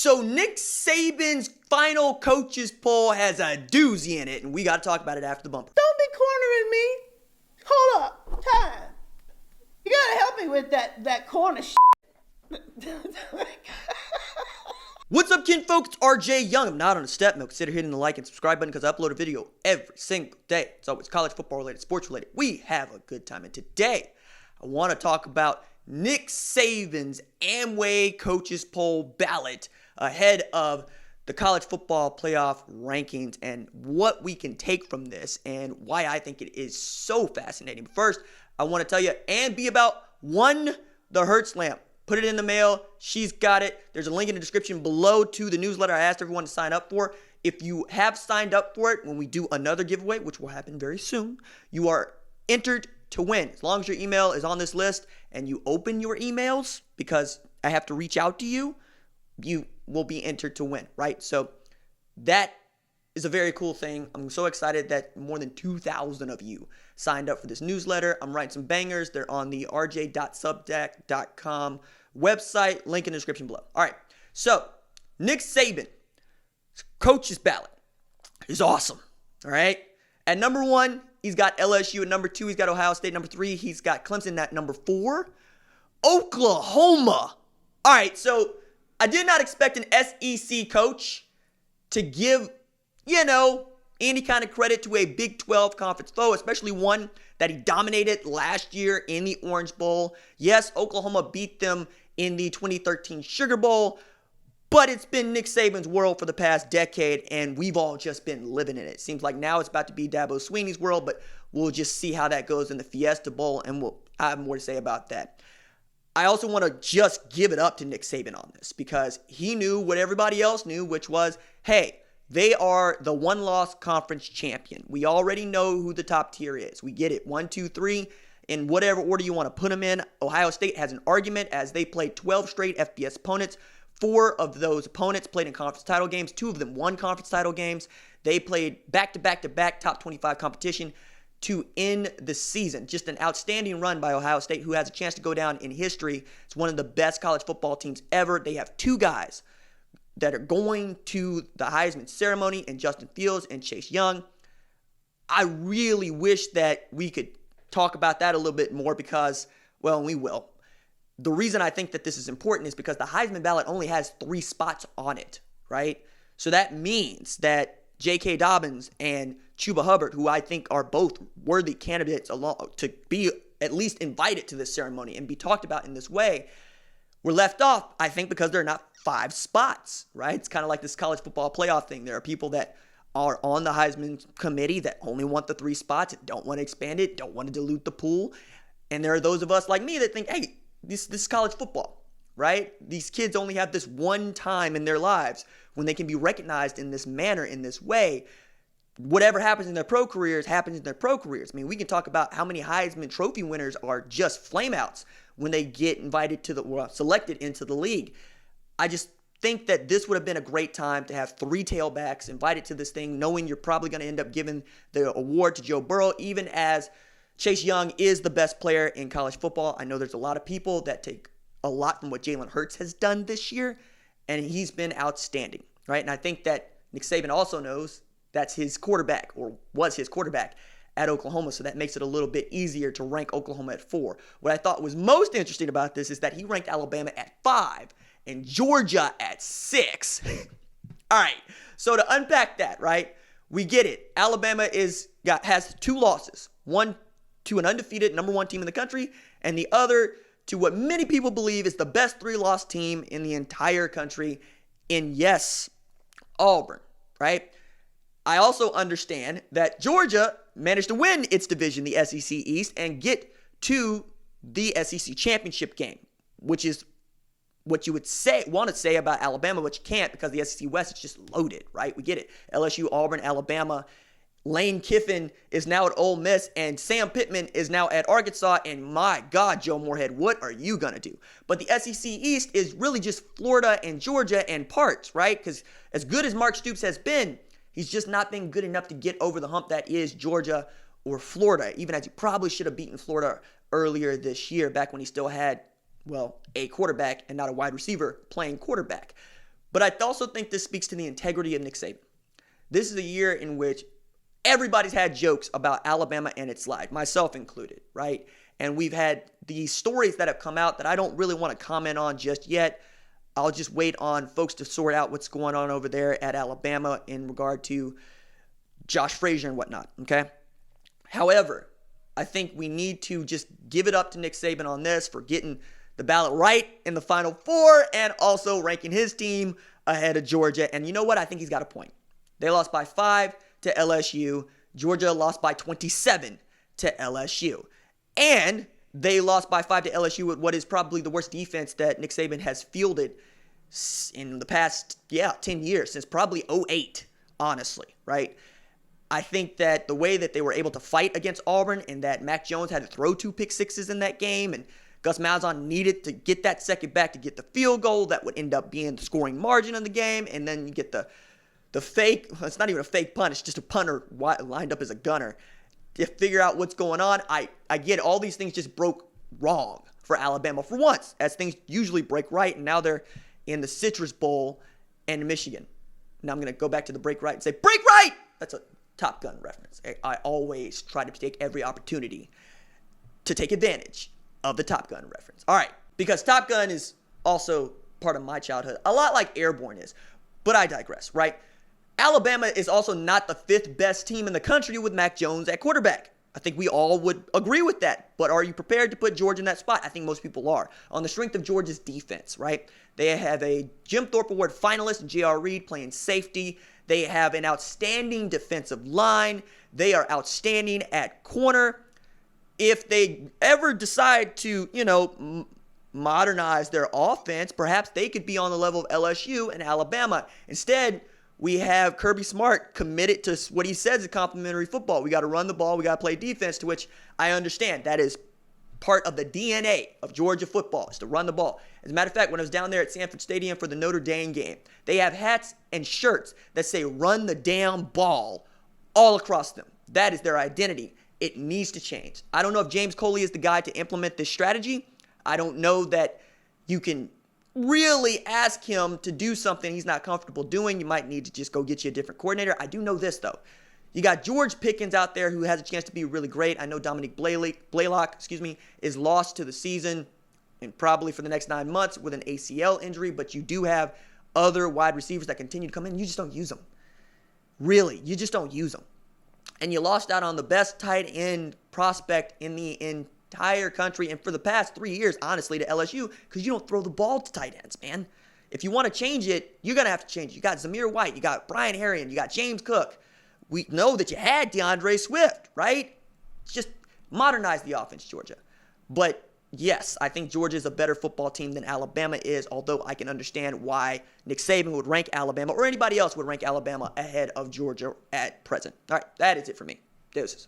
So Nick Saban's final coaches poll has a doozy in it, and we got to talk about it after the bumper. Don't be cornering me. Hold up. Time. You got to help me with that corner What's up, kinfolk? It's RJ Young. I'm not on a step milk. Consider hitting the like and subscribe button because I upload a video every single day. It's always college football related, sports related. We have a good time. And today, I want to talk about Nick Saban's Amway coaches poll ballot ahead of the college football playoff rankings and what we can take from this and why I think it is so fascinating. First, I want to tell you and be about the Hurts lamp. Put it in the mail. She's got it. There's a link in the description below to the newsletter I asked everyone to sign up for. If you have signed up for it, when we do another giveaway, which will happen very soon, you are entered to win. As long as your email is on this list and you open your emails, because I have to reach out to you, you will be entered to win, right? So that is a very cool thing. I'm so excited that more than 2,000 of you signed up for this newsletter. I'm writing some bangers. They're on the rj.substack.com website. Link in the description below. All right. So Nick Saban, coach's ballot is awesome. All right. At number 1, he's got LSU. At number 2, he's got Ohio State. Number 3, he's got Clemson. At number 4, Oklahoma. All right. So I did not expect an SEC coach to give, any kind of credit to a Big 12 conference foe, especially one that he dominated last year in the Orange Bowl. Yes, Oklahoma beat them in the 2013 Sugar Bowl, but it's been Nick Saban's world for the past decade, and we've all just been living in it. It seems like now it's about to be Dabo Swinney's world, but we'll just see how that goes in the Fiesta Bowl, and I have more to say about that. I also want to just give it up to Nick Saban on this because he knew what everybody else knew, which was, hey, they are the one-loss conference champion. We already know who the top tier is. We get it. 1, 2, 3, in whatever order you want to put them in. Ohio State has an argument as they played 12 straight FBS opponents. 4 of those opponents played in conference title games. 2 of them won conference title games. They played back-to-back-to-back top 25 competition to end the season. Just an outstanding run by Ohio State, who has a chance to go down in history. It's one of the best college football teams ever. They have 2 guys that are going to the Heisman ceremony, and Justin Fields and Chase Young. I really wish that we could talk about that a little bit more because, well, we will. The reason I think that this is important is because the Heisman ballot only has 3 spots on it, right? So that means that J.K. Dobbins and Chuba Hubbard, who I think are both worthy candidates to be at least invited to this ceremony and be talked about in this way, were left off, I think, because they're not 5 spots, right? It's kind of like this college football playoff thing. There are people that are on the Heisman committee that only want the 3 spots, don't want to expand it, don't want to dilute the pool. And there are those of us like me that think, hey, this is college football, right? These kids only have this one time in their lives when they can be recognized in this manner, in this way. Whatever happens in their pro careers happens in their pro careers. I mean, we can talk about how many Heisman Trophy winners are just flameouts when they get invited to selected into the league. I just think that this would have been a great time to have 3 tailbacks invited to this thing, knowing you're probably going to end up giving the award to Joe Burrow, even as Chase Young is the best player in college football. I know there's a lot of people that take a lot from what Jalen Hurts has done this year, and he's been outstanding, right? And I think that Nick Saban also knows that's his quarterback, or was his quarterback at Oklahoma, so that makes it a little bit easier to rank Oklahoma at 4. What I thought was most interesting about this is that he ranked Alabama at 5 and Georgia at 6. All right, so to unpack that, right, we get it. Alabama has 2 losses, one to an undefeated number 1 team in the country, and the other to what many people believe is the best 3-loss team in the entire country in, yes, Auburn, right? I also understand that Georgia managed to win its division, the SEC East, and get to the SEC championship game, which is what you would want to say about Alabama, but you can't because the SEC West is just loaded, right? We get it. LSU, Auburn, Alabama. Lane Kiffin is now at Ole Miss, and Sam Pittman is now at Arkansas, and my God, Joe Moorhead, what are you going to do? But the SEC East is really just Florida and Georgia and parts, right? Because as good as Mark Stoops has been, he's just not been good enough to get over the hump that is Georgia or Florida, even as he probably should have beaten Florida earlier this year, back when he still had, a quarterback and not a wide receiver playing quarterback. But I also think this speaks to the integrity of Nick Saban. This is a year in which everybody's had jokes about Alabama and its slide, myself included, right? And we've had these stories that have come out that I don't really want to comment on just yet. I'll just wait on folks to sort out what's going on over there at Alabama in regard to Josh Frazier and whatnot, okay? However, I think we need to just give it up to Nick Saban on this for getting the ballot right in the Final Four and also ranking his team ahead of Georgia. And you know what? I think he's got a point. They lost by 5 to LSU. Georgia lost by 27 to LSU. And they lost by 5 to LSU with what is probably the worst defense that Nick Saban has fielded in the past, 10 years, since probably 2008, honestly, right? I think that the way that they were able to fight against Auburn and that Mac Jones had to throw 2 pick sixes in that game and Gus Malzahn needed to get that second back to get the field goal that would end up being the scoring margin of the game, and then you get the fake, it's not even a fake punt, it's just a punter lined up as a gunner. To figure out what's going on, I get all these things just broke wrong for Alabama for once, as things usually break right, and now they're in the Citrus Bowl in Michigan. Now I'm going to go back to the break right and say, break right! That's a Top Gun reference. I always try to take every opportunity to take advantage of the Top Gun reference. All right, because Top Gun is also part of my childhood, a lot like Airborne is, but I digress, right? Alabama is also not the 5th best team in the country with Mac Jones at quarterback. I think we all would agree with that. But are you prepared to put Georgia in that spot? I think most people are. On the strength of Georgia's defense, right? They have a Jim Thorpe Award finalist, J.R. Reed, playing safety. They have an outstanding defensive line. They are outstanding at corner. If they ever decide to, modernize their offense, perhaps they could be on the level of LSU and Alabama. Instead, we have Kirby Smart committed to what he says is complementary football. We got to run the ball. We got to play defense, to which I understand. That is part of the DNA of Georgia football, is to run the ball. As a matter of fact, when I was down there at Sanford Stadium for the Notre Dame game, they have hats and shirts that say run the damn ball all across them. That is their identity. It needs to change. I don't know if James Coley is the guy to implement this strategy. I don't know that you can really ask him to do something he's not comfortable doing. You might need to just go get you a different coordinator. I do know this, though. You got George Pickens out there who has a chance to be really great. I know Dominic Blaylock, is lost to the season and probably for the next 9 months with an ACL injury, but you do have other wide receivers that continue to come in. You just don't use them. Really, you just don't use them. And you lost out on the best tight end prospect in the entire country, and for the past 3 years, honestly, to LSU, because you don't throw the ball to tight ends, man. If you want to change it, you're going to have to change it. You got Zamir White, you got Brian Herrien, you got James Cook. We know that you had DeAndre Swift, right? Just modernize the offense, Georgia. But yes, I think Georgia is a better football team than Alabama is, although I can understand why Nick Saban would rank Alabama, or anybody else would rank Alabama ahead of Georgia at present. All right, that is it for me. Deuces.